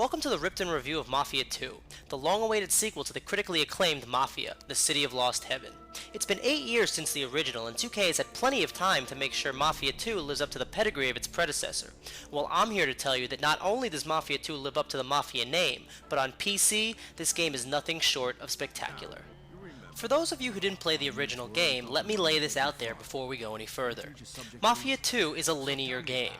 Welcome to the ripped-in review of Mafia 2, the long-awaited sequel to the critically acclaimed Mafia, the City of Lost Heaven. It's been 8 years since the original, and 2K has had plenty of time to make sure Mafia 2 lives up to the pedigree of its predecessor. Well, I'm here to tell you that not only does Mafia 2 live up to the Mafia name, but on PC, this game is nothing short of spectacular. For those of you who didn't play the original game, let me lay this out there before we go any further. Mafia 2 is a linear game.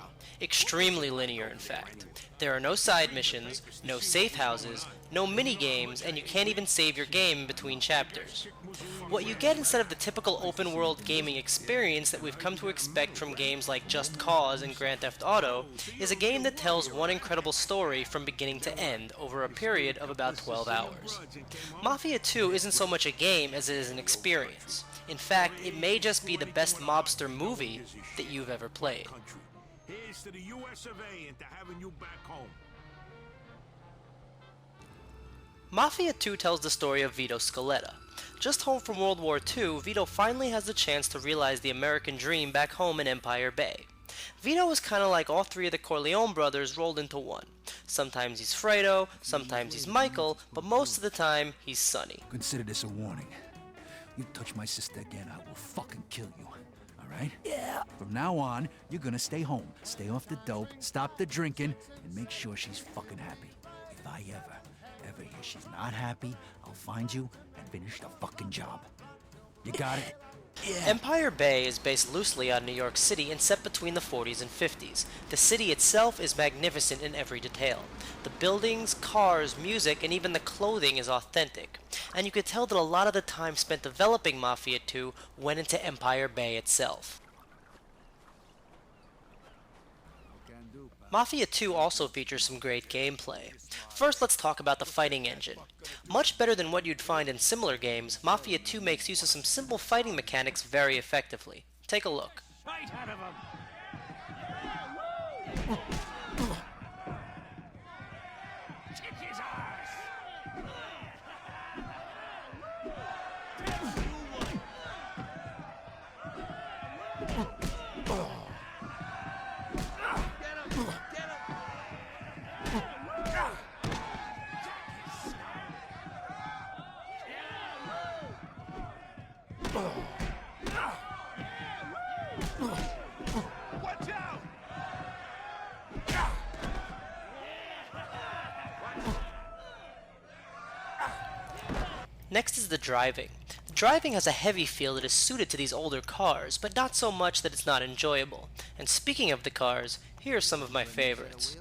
Extremely linear, in fact. There are no side missions, no safe houses, no mini-games, and you can't even save your game in between chapters. What you get instead of the typical open-world gaming experience that we've come to expect from games like Just Cause and Grand Theft Auto is a game that tells one incredible story from beginning to end over a period of about 12 hours. Mafia 2 isn't so much a game as it is an experience. In fact, it may just be the best mobster movie that you've ever played. Here's to the US of A and to having you back home. Mafia 2 tells the story of Vito Scaletta. Just home from World War II, Vito finally has the chance to realize the American dream back home in Empire Bay. Vito is kinda like all three of the Corleone brothers rolled into one. Sometimes he's Fredo, sometimes he's Michael, but most of the time, he's Sonny. Consider this a warning. You touch my sister again, I will fucking kill you. Alright? Yeah. From now on, you're gonna stay home, stay off the dope, stop the drinking, and make sure she's fucking happy. If I ever hear she's not happy, I'll find you and finish the fucking job. You got it? Yeah. Empire Bay is based loosely on New York City and set between the 40s and 50s. The city itself is magnificent in every detail. The buildings, cars, music, and even the clothing is authentic. And you could tell that a lot of the time spent developing Mafia 2 went into Empire Bay itself. Mafia 2 also features some great gameplay. First, let's talk about the fighting engine. Much better than what you'd find in similar games, Mafia 2 makes use of some simple fighting mechanics very effectively. Take a look. Right out of him. Kick his ass. Watch out! Next is the driving. The driving has a heavy feel that is suited to these older cars, but not so much that it's not enjoyable. And speaking of the cars, here are some of my favorites.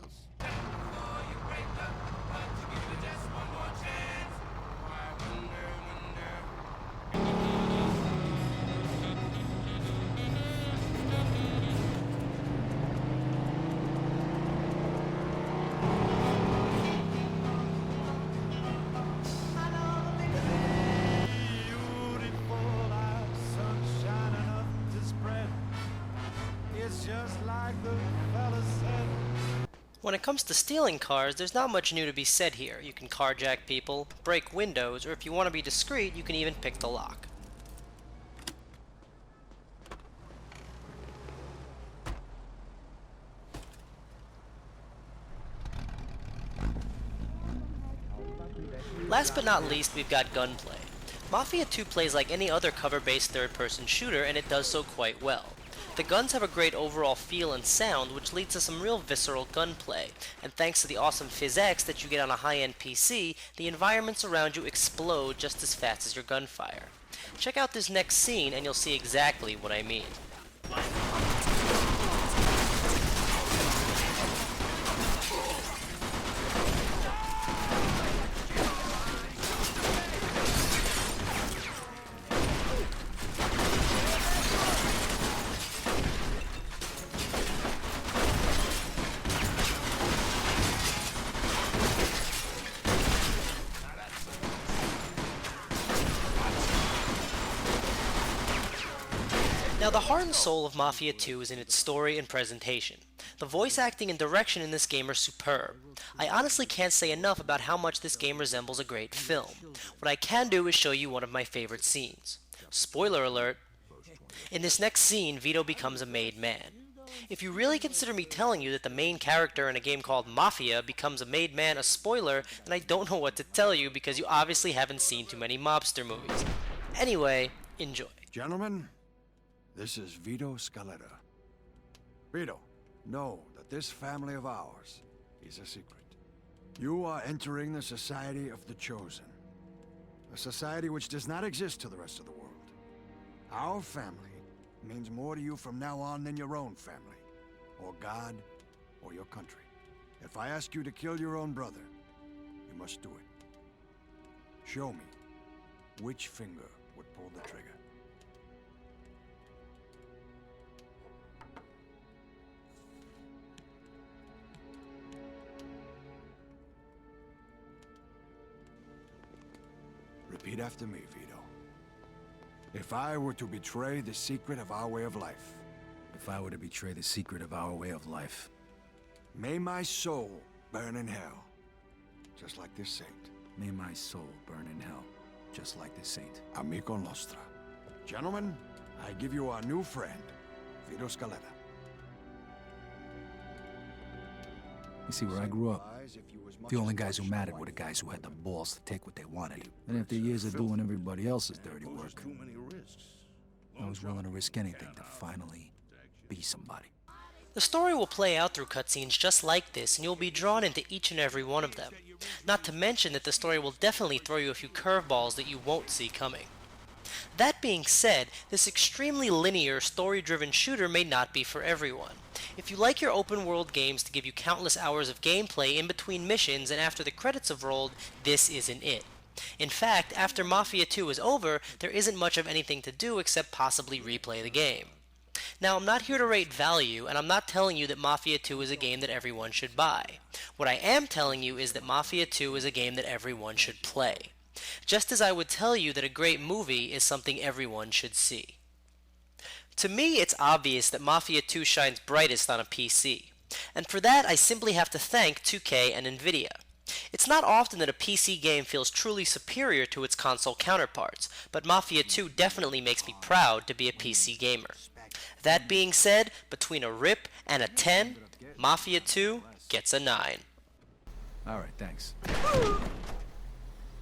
When it comes to stealing cars, there's not much new to be said here. You can carjack people, break windows, or if you want to be discreet, you can even pick the lock. Last but not least, we've got gunplay. Mafia 2 plays like any other cover-based third-person shooter, and it does so quite well. The guns have a great overall feel and sound, which leads to some real visceral gunplay, and thanks to the awesome physics that you get on a high-end PC, the environments around you explode just as fast as your gunfire. Check out this next scene and you'll see exactly what I mean. Now, the heart and soul of Mafia 2 is in its story and presentation. The voice acting and direction in this game are superb. I honestly can't say enough about how much this game resembles a great film. What I can do is show you one of my favorite scenes. Spoiler alert, in this next scene, Vito becomes a made man. If you really consider me telling you that the main character in a game called Mafia becomes a made man a spoiler, then I don't know what to tell you because you obviously haven't seen too many mobster movies. Anyway, enjoy. Gentlemen, this is Vito Scaletta. Vito, know that this family of ours is a secret. You are entering the Society of the Chosen. A society which does not exist to the rest of the world. Our family means more to you from now on than your own family, or God, or your country. If I ask you to kill your own brother, you must do it. Show me which finger would pull the trigger. Repeat after me, Vito. If I were to betray the secret of our way of life... If I were to betray the secret of our way of life... May my soul burn in hell, just like this saint. May my soul burn in hell, just like this saint. Amico nostra. Gentlemen, I give you our new friend, Vito Scaletta. You see, where I grew up, the only guys who mattered were the guys who had the balls to take what they wanted. And after years of doing everybody else's dirty work, I was willing to risk anything to finally be somebody. The story will play out through cutscenes just like this, and you'll be drawn into each and every one of them. Not to mention that the story will definitely throw you a few curveballs that you won't see coming. That being said, this extremely linear, story-driven shooter may not be for everyone. If you like your open-world games to give you countless hours of gameplay in between missions and after the credits have rolled, this isn't it. In fact, after Mafia 2 is over, there isn't much of anything to do except possibly replay the game. Now, I'm not here to rate value, and I'm not telling you that Mafia 2 is a game that everyone should buy. What I am telling you is that Mafia 2 is a game that everyone should play. Just as I would tell you that a great movie is something everyone should see. To me, it's obvious that Mafia 2 shines brightest on a PC, and for that I simply have to thank 2K and Nvidia. It's not often that a PC game feels truly superior to its console counterparts, but Mafia 2 definitely makes me proud to be a PC gamer. That being said, between a RIP and a 10, Mafia 2 gets a 9. Alright, thanks.